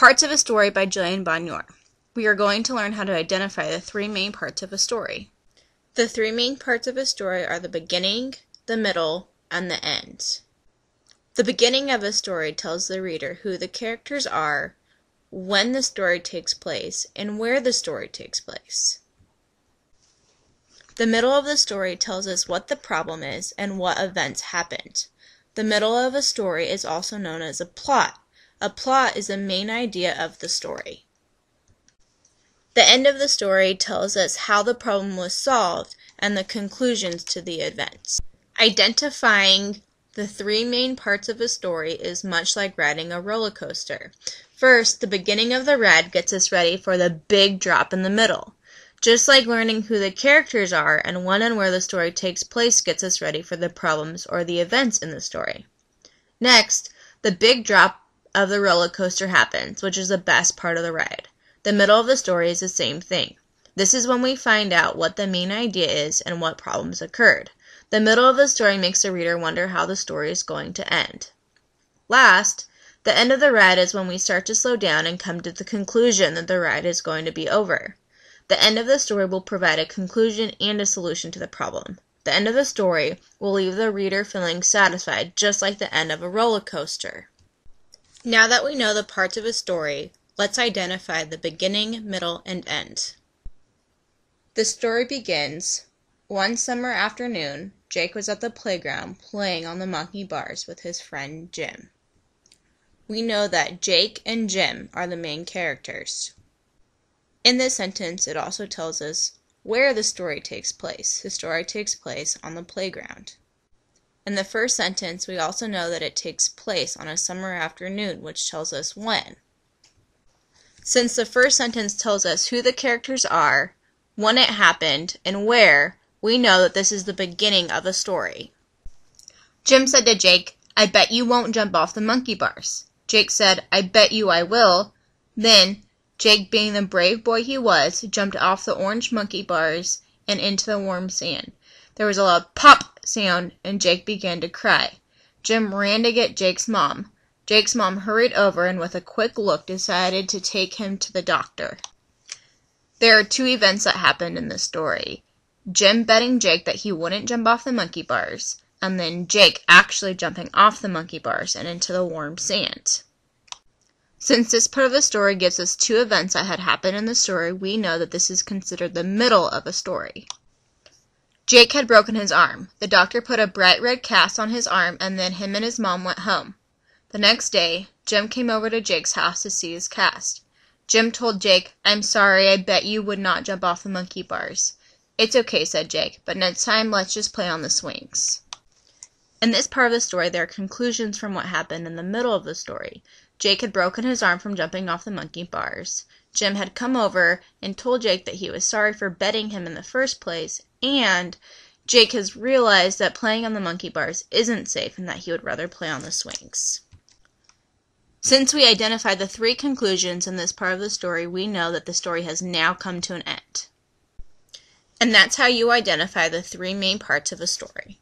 Parts of a Story by Jillian Bonior. We are going to learn how to identify the three main parts of a story. The three main parts of a story are the beginning, the middle, and the end. The beginning of a story tells the reader who the characters are, when the story takes place, and where the story takes place. The middle of the story tells us what the problem is and what events happened. The middle of a story is also known as a plot. A plot is the main idea of the story. The end of the story tells us how the problem was solved and the conclusions to the events. Identifying the three main parts of a story is much like riding a roller coaster. First, the beginning of the ride gets us ready for the big drop in the middle. Just like learning who the characters are and when and where the story takes place gets us ready for the problems or the events in the story. Next, the big drop of the roller coaster happens, which is the best part of the ride. The middle of the story is the same thing. This is when we find out what the main idea is and what problems occurred. The middle of the story makes the reader wonder how the story is going to end. Last, the end of the ride is when we start to slow down and come to the conclusion that the ride is going to be over. The end of the story will provide a conclusion and a solution to the problem. The end of the story will leave the reader feeling satisfied, just like the end of a roller coaster. Now that we know the parts of a story, let's identify the beginning, middle, and end. The story begins, one summer afternoon, Jake was at the playground playing on the monkey bars with his friend Jim. We know that Jake and Jim are the main characters. In this sentence, it also tells us where the story takes place. The story takes place on the playground. In the first sentence, we also know that it takes place on a summer afternoon, which tells us when. Since the first sentence tells us who the characters are, when it happened, and where, we know that this is the beginning of the story. Jim said to Jake, "I bet you won't jump off the monkey bars." Jake said, "I bet you I will." Then, Jake, being the brave boy he was, jumped off the orange monkey bars and into the warm sand. There was a loud pop sound, and Jake began to cry. Jim ran to get Jake's mom. Jake's mom hurried over and with a quick look decided to take him to the doctor. There are two events that happened in this story. Jim betting Jake that he wouldn't jump off the monkey bars, and then Jake actually jumping off the monkey bars and into the warm sand. Since this part of the story gives us two events that had happened in the story, we know that this is considered the middle of a story. Jake had broken his arm. The doctor put a bright red cast on his arm, and then him and his mom went home. The next day, Jim came over to Jake's house to see his cast. Jim told Jake, "I'm sorry, I bet you would not jump off the monkey bars." "It's okay," said Jake, "but next time let's just play on the swings." In this part of the story, there are conclusions from what happened in the middle of the story. Jake had broken his arm from jumping off the monkey bars. Jim had come over and told Jake that he was sorry for betting him in the first place, and Jake has realized that playing on the monkey bars isn't safe and that he would rather play on the swings. Since we identified the three conclusions in this part of the story, we know that the story has now come to an end. And that's how you identify the three main parts of a story.